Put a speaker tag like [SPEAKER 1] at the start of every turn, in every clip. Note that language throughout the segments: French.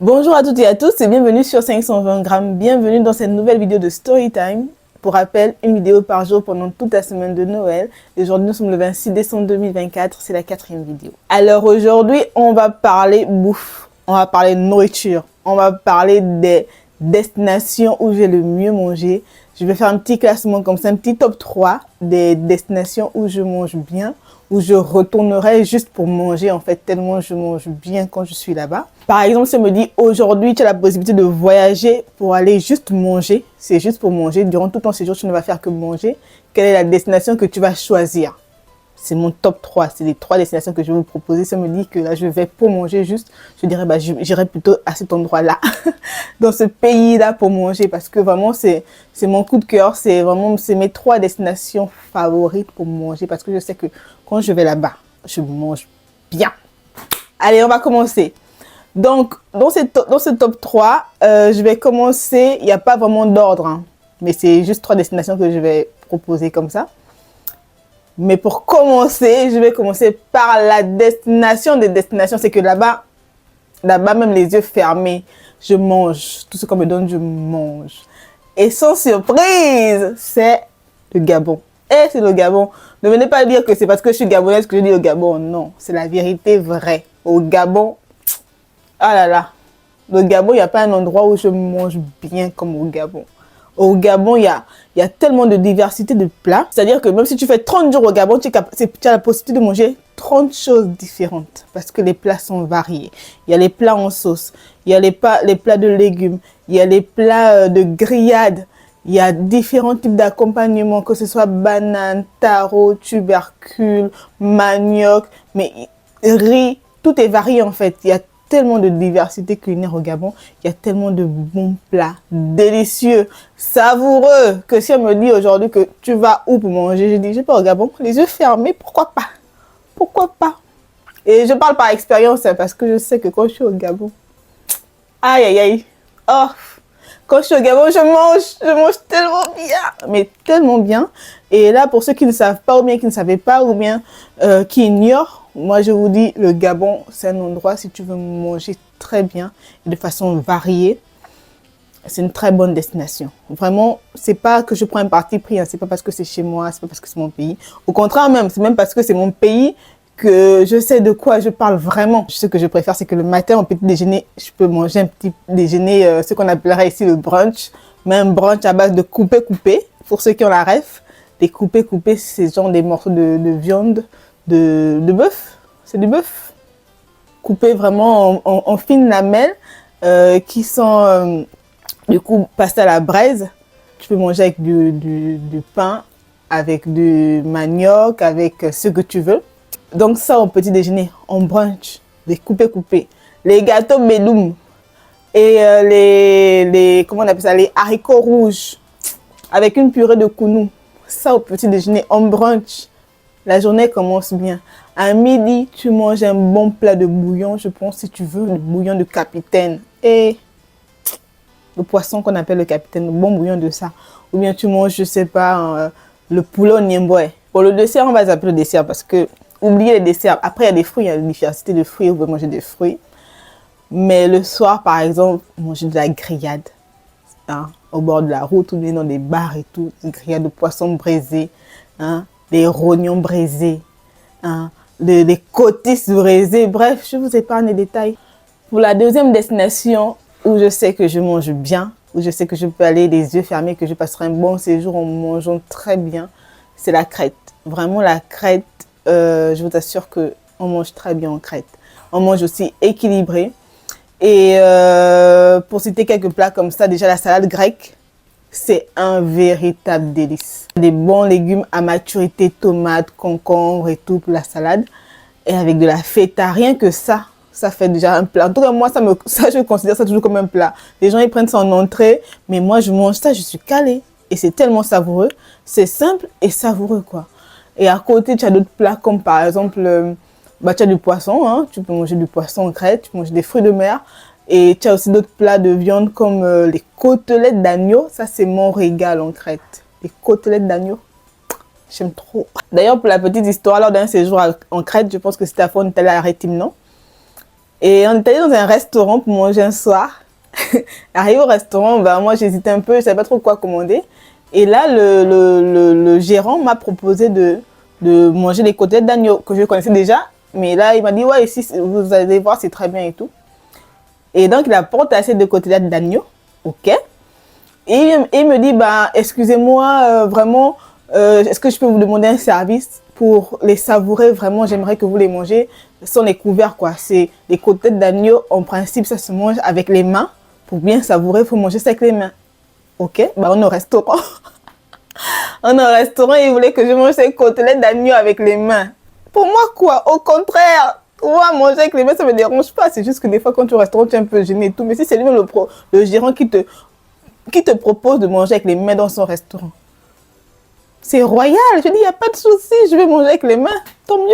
[SPEAKER 1] Bonjour à toutes et à tous et bienvenue sur 520 grammes. Bienvenue dans cette nouvelle vidéo de Storytime. Pour rappel, une vidéo par jour pendant toute la semaine de Noël. Aujourd'hui, nous sommes le 26 décembre 2024. C'est la 4e vidéo. Alors aujourd'hui, on va parler bouffe. On va parler nourriture. On va parler des destinations où j'ai le mieux mangé. Je vais faire un petit classement comme ça, un petit top 3 des destinations où je mange bien, où je retournerai juste pour manger, en fait, tellement je mange bien quand je suis là-bas. Par exemple, si on me dit aujourd'hui, tu as la possibilité de voyager pour aller juste manger, c'est juste pour manger, durant tout ton séjour, tu ne vas faire que manger, quelle est la destination que tu vas choisir? C'est mon top 3, c'est les 3 destinations que je vais vous proposer. Si on me dit que là, je vais pour manger juste, je dirais, bah, j'irai plutôt à cet endroit-là, dans ce pays-là pour manger, parce que vraiment, c'est mon coup de cœur, c'est mes 3 destinations favorites pour manger, parce que je sais que quand je vais là-bas, je mange bien. Allez, on va commencer. Donc, dans ce top 3, je vais commencer, il n'y a pas vraiment d'ordre, hein, mais c'est juste 3 destinations que je vais proposer comme ça. Mais pour commencer, je vais commencer par la destination des destinations. C'est que là-bas, même les yeux fermés, je mange. Tout ce qu'on me donne, je mange. Et sans surprise, c'est le Gabon. Et c'est le Gabon. Ne venez pas dire que c'est parce que je suis gabonaise que je dis le Gabon. Non, c'est la vérité vraie. Au Gabon, ah là là, le Gabon, il n'y a pas un endroit où je mange bien comme au Gabon. Au Gabon, il y a tellement de diversité de plats. C'est-à-dire que même si tu fais 30 jours au Gabon, tu as la possibilité de manger 30 choses différentes. Parce que les plats sont variés. Il y a les plats en sauce. Il y a les plats de légumes. Il y a les plats de grillades. Il y a différents types d'accompagnement, que ce soit banane, taro, tubercule, manioc, mais riz. Tout est varié en fait. Il y a tellement de diversité culinaire au Gabon, il y a tellement de bons plats, délicieux, savoureux, que si on me dit aujourd'hui que tu vas où pour manger, je dis, je vais pas au Gabon, les yeux fermés, pourquoi pas? Pourquoi pas? Et je parle par expérience, hein, parce que je sais que quand je suis au Gabon, aïe aïe aïe, oh, quand je suis au Gabon, je mange tellement bien, mais tellement bien. Et là, pour ceux qui ne savent pas, ou bien qui ne savaient pas, ou bien qui ignorent, moi, je vous dis, le Gabon, c'est un endroit, si tu veux manger très bien, et de façon variée, c'est une très bonne destination. Vraiment, c'est pas que je prends un parti pris, hein, c'est pas parce que c'est chez moi, c'est pas parce que c'est mon pays. Au contraire même, c'est même parce que c'est mon pays que je sais de quoi je parle vraiment. Ce que je préfère, c'est que le matin, au petit déjeuner, je peux manger un petit déjeuner, ce qu'on appellerait ici le brunch, mais un brunch à base de coupé-coupé, pour ceux qui ont la ref. Des coupé-coupé, c'est genre des morceaux de viande, de bœuf, c'est du bœuf, coupé vraiment en fines lamelles, qui sont du coup passées à la braise. Tu peux manger avec du pain, avec du manioc, avec ce que tu veux. Donc ça au petit déjeuner, en brunch, des coupés. Les gâteaux Meloum et comment on appelle ça, les haricots rouges avec une purée de kounou. Ça au petit déjeuner, en brunch. La journée commence bien. À midi, tu manges un bon plat de bouillon, je pense, si tu veux, le bouillon de capitaine. Et le poisson qu'on appelle le capitaine, le bon bouillon de ça. Ou bien tu manges, je sais pas, le poulet au niemboé. Pour le dessert, on va s'appeler le dessert parce que, oubliez les desserts. Après, il y a des fruits, il y a une diversité de fruits, vous pouvez manger des fruits. Mais le soir, par exemple, manger de la grillade. Hein, au bord de la route, ou bien dans des bars et tout. Une grillade de poisson braisé. Hein, des rognons braisés, hein, des cotisses braisées. Bref, je vous épargne les détails. Pour la deuxième destination où je sais que je mange bien, où je sais que je peux aller les yeux fermés, que je passerai un bon séjour en mangeant très bien, c'est la Crète. Vraiment la Crète, je vous assure qu'on mange très bien en Crète. On mange aussi équilibré. Et pour citer quelques plats comme ça, déjà la salade grecque, c'est un véritable délice. Des bons légumes à maturité, tomates, concombres et tout pour la salade. Et avec de la feta, rien que ça fait déjà un plat. En tout cas, moi, ça je considère ça toujours comme un plat. Les gens, ils prennent ça en entrée, mais moi, je mange ça, je suis calée. Et c'est tellement savoureux. C'est simple et savoureux, quoi. Et à côté, tu as d'autres plats comme par exemple, tu as du poisson, hein. Tu peux manger du poisson en Crète, tu peux manger des fruits de mer. Et tu as aussi d'autres plats de viande comme les côtelettes d'agneau. Ça, c'est mon régal en Crète. Les côtelettes d'agneau, j'aime trop. D'ailleurs, pour la petite histoire, lors d'un séjour en Crète, je pense que c'était à Fontella à Rétimnon. Et on est allé dans un restaurant pour manger un soir. Arrivé au restaurant, bah, moi j'hésitais un peu, je ne savais pas trop quoi commander. Et là, le gérant m'a proposé de manger les côtelettes d'agneau que je connaissais déjà. Mais là, il m'a dit, ouais, ici, vous allez voir, c'est très bien et tout. Et donc, il apporte assez de côtelettes d'agneau. OK. Et il me dit, bah, excusez-moi, vraiment, est-ce que je peux vous demander un service pour les savourer? Vraiment, j'aimerais que vous les mangez sans les couverts, quoi. C'est les côtelettes d'agneau, en principe, ça se mange avec les mains. Pour bien savourer, il faut manger ça avec les mains. OK, bah, on est au restaurant. On est au restaurant et il voulait que je mange ces côtelettes d'agneau avec les mains. Pour moi, quoi? Au contraire, moi, manger avec les mains, ça ne me dérange pas. C'est juste que des fois, quand tu es au restaurant, tu es un peu gêné et tout. Mais si c'est lui-même le gérant qui te propose de manger avec les mains dans son restaurant, c'est royal. Je dis, il n'y a pas de souci, je vais manger avec les mains. Tant mieux.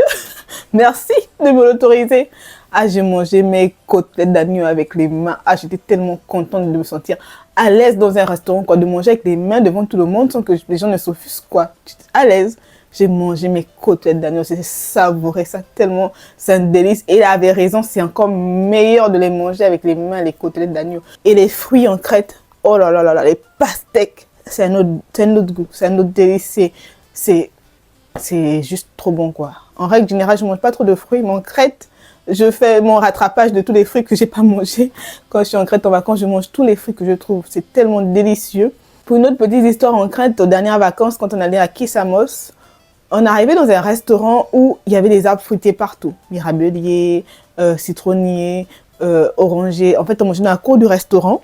[SPEAKER 1] Merci de me l'autoriser. Ah, j'ai mangé mes côtelettes d'agneau avec les mains. Ah, j'étais tellement contente de me sentir à l'aise dans un restaurant, quoi, de manger avec les mains devant tout le monde sans que les gens ne s'offusquent, quoi. J'étais à l'aise. J'ai mangé mes côtelettes d'agneau, c'était savouré, ça tellement, c'est un délice. Et il avait raison, c'est encore meilleur de les manger avec les mains, les côtelettes d'agneau. Et les fruits en Crète, oh là là là là, les pastèques, c'est un autre goût, c'est un autre délice, c'est juste trop bon, quoi. En règle générale, je mange pas trop de fruits, mais en Crète, je fais mon rattrapage de tous les fruits que j'ai pas mangés. Quand je suis en Crète en vacances, je mange tous les fruits que je trouve. C'est tellement délicieux. Pour une autre petite histoire en Crète, aux dernières vacances, quand on allait à Kissamos, on arrivait dans un restaurant où il y avait des arbres fruitiers partout. Mirabeliers, citronniers, orangers. En fait, on mangeait dans la cour du restaurant.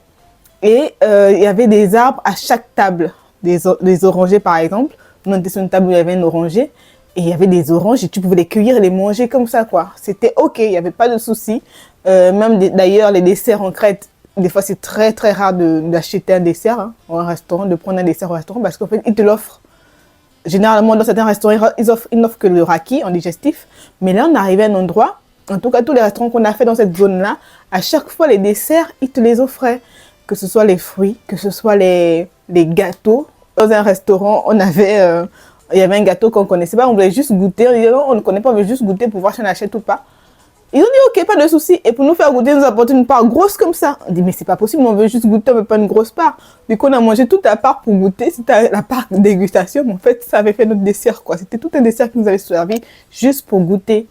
[SPEAKER 1] Et il y avait des arbres à chaque table. Des orangers, par exemple. On était sur une table où il y avait un oranger. Et il y avait des oranges et tu pouvais les cueillir et les manger comme ça, quoi. C'était OK, il n'y avait pas de souci. Même d'ailleurs, les desserts en Crète, des fois, c'est très, très rare d'acheter un dessert, hein, au restaurant, de prendre un dessert au restaurant parce qu'en fait, ils te l'offrent. Généralement, dans certains restaurants, ils n'offrent que le raki en digestif. Mais là, on arrivait à un endroit, en tout cas, tous les restaurants qu'on a fait dans cette zone-là, à chaque fois, les desserts, ils te les offraient. Que ce soit les fruits, que ce soit les gâteaux. Dans un restaurant, il y avait un gâteau qu'on ne connaissait pas, on voulait juste goûter. On disait non, on ne connaît pas, on veut juste goûter pour voir si on achète ou pas. Ils ont dit ok, pas de souci. Et pour nous faire goûter, ils nous apportent une part grosse comme ça. On dit mais c'est pas possible, on veut juste goûter, on veut pas une grosse part. Du coup, on a mangé toute la part pour goûter. C'était la part de dégustation, mais en fait, ça avait fait notre dessert, quoi. C'était tout un dessert qui nous avait servi juste pour goûter.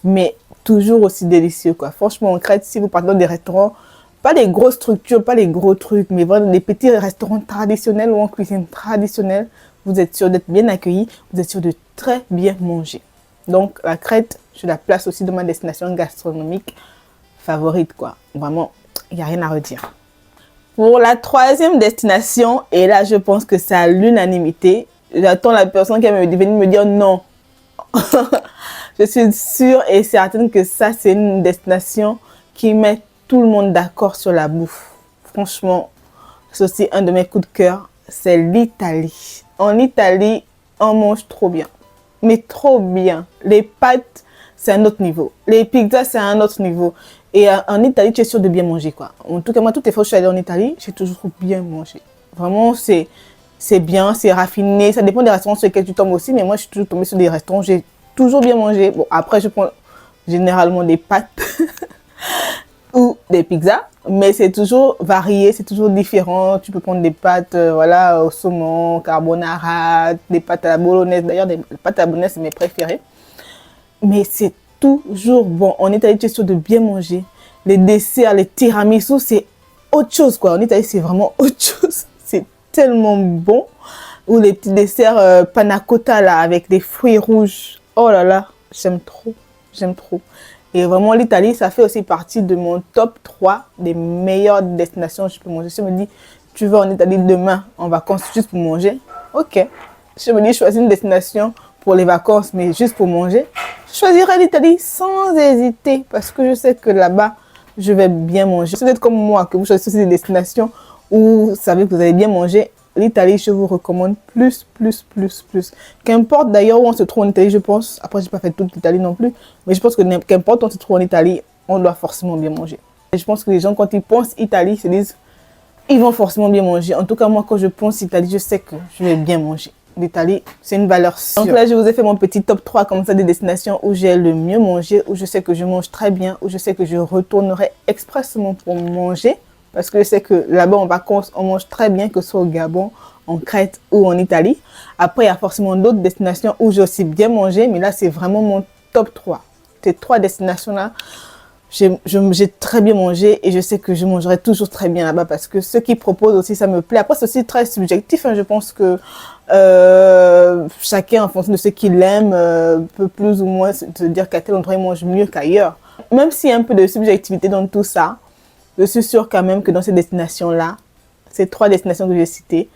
[SPEAKER 1] Mais toujours aussi délicieux, quoi. Franchement, en Crète, si vous partez dans des restaurants, pas les grosses structures, pas les gros trucs, mais vraiment des petits restaurants traditionnels ou en cuisine traditionnelle, vous êtes sûr d'être bien accueilli, vous êtes sûr de très bien manger. Donc, la Crète, je la place aussi dans ma destination gastronomique favorite, quoi. Vraiment, il n'y a rien à redire. Pour la troisième destination, et là, je pense que c'est à l'unanimité, j'attends la personne qui va venir me dire non. Je suis sûre et certaine que ça, c'est une destination qui met tout le monde d'accord sur la bouffe. Franchement, c'est aussi un de mes coups de cœur, c'est l'Italie. En Italie, on mange trop bien. Mais trop bien. Les pâtes, c'est un autre niveau. Les pizzas, c'est un autre niveau. Et en Italie, tu es sûr de bien manger, quoi. En tout cas, moi, toutes les fois que je suis allée en Italie, j'ai toujours bien mangé. Vraiment, c'est bien, c'est raffiné. Ça dépend des restaurants sur lesquels tu tombes aussi. Mais moi, je suis toujours tombée sur des restaurants où j'ai toujours bien mangé. Bon, après, je prends généralement des pâtes ou des pizzas. Mais c'est toujours varié, c'est toujours différent. Tu peux prendre des pâtes voilà, au saumon, carbonara, des pâtes à la bolognaise. D'ailleurs, les pâtes à la bolognaise, c'est mes préférées. Mais c'est toujours bon. En Italie, tu es sûr de bien manger. Les desserts, les tiramisu, c'est autre chose, quoi. En Italie, c'est vraiment autre chose. C'est tellement bon. Ou les petits desserts panna cotta, là, avec des fruits rouges. Oh là là, j'aime trop. J'aime trop. Et vraiment, l'Italie, ça fait aussi partie de mon top 3 des meilleures destinations où je peux manger. Si je me dis, tu vas en Italie demain en vacances juste pour manger, ok. Si je me dis, choisis une destination pour les vacances, mais juste pour manger, je choisirai l'Italie sans hésiter parce que je sais que là-bas, je vais bien manger. Si vous êtes comme moi, que vous choisissez des destinations où vous savez que vous allez bien manger, l'Italie, je vous recommande plus. Qu'importe d'ailleurs où on se trouve en Italie, je pense. Après, je n'ai pas fait toute l'Italie non plus. Mais je pense que qu'importe où on se trouve en Italie, on doit forcément bien manger. Et je pense que les gens, quand ils pensent Italie, ils se disent, ils vont forcément bien manger. En tout cas, moi, quand je pense Italie, je sais que je vais bien manger. d'Italie, c'est une valeur sûre. Donc là, je vous ai fait mon petit top 3 comme ça des destinations où j'ai le mieux mangé, où je sais que je mange très bien, où je sais que je retournerai expressément pour manger. Parce que je sais que là-bas, en vacances, on mange très bien, que ce soit au Gabon, en Crète ou en Italie. Après, il y a forcément d'autres destinations où j'ai aussi bien mangé, mais là, c'est vraiment mon top 3. Ces 3 destinations-là, j'ai très bien mangé et je sais que je mangerai toujours très bien là-bas parce que ce qu'ils proposent aussi, ça me plaît. Après, c'est aussi très subjectif. Hein. Je pense que chacun, en fonction de ce qu'il aime, peut plus ou moins se dire qu'à tel endroit, il mange mieux qu'ailleurs. Même s'il y a un peu de subjectivité dans tout ça, je suis sûre quand même que dans ces destinations-là, ces 3 destinations que j'ai citées,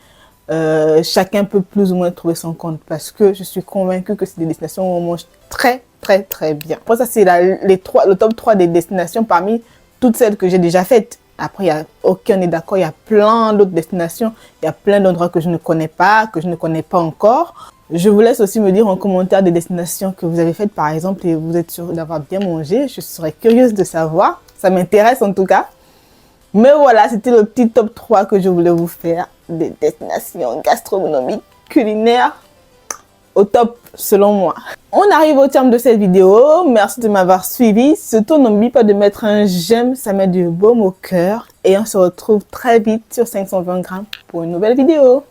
[SPEAKER 1] chacun peut plus ou moins trouver son compte parce que je suis convaincue que c'est des destinations où on mange très bien. Après ça, c'est le top 3 des destinations parmi toutes celles que j'ai déjà faites. Après, aucun n'est d'accord, il y a plein d'autres destinations, il y a plein d'endroits que je ne connais pas encore. Je vous laisse aussi me dire en commentaire des destinations que vous avez faites par exemple et vous êtes sûr d'avoir bien mangé. Je serais curieuse de savoir, ça m'intéresse en tout cas. Mais voilà, c'était le petit top 3 que je voulais vous faire des destinations gastronomiques, culinaires, au top selon moi. On arrive au terme de cette vidéo. Merci de m'avoir suivi. Surtout, n'oublie pas de mettre un j'aime, ça met du baume au cœur. Et on se retrouve très vite sur 520 grammes pour une nouvelle vidéo.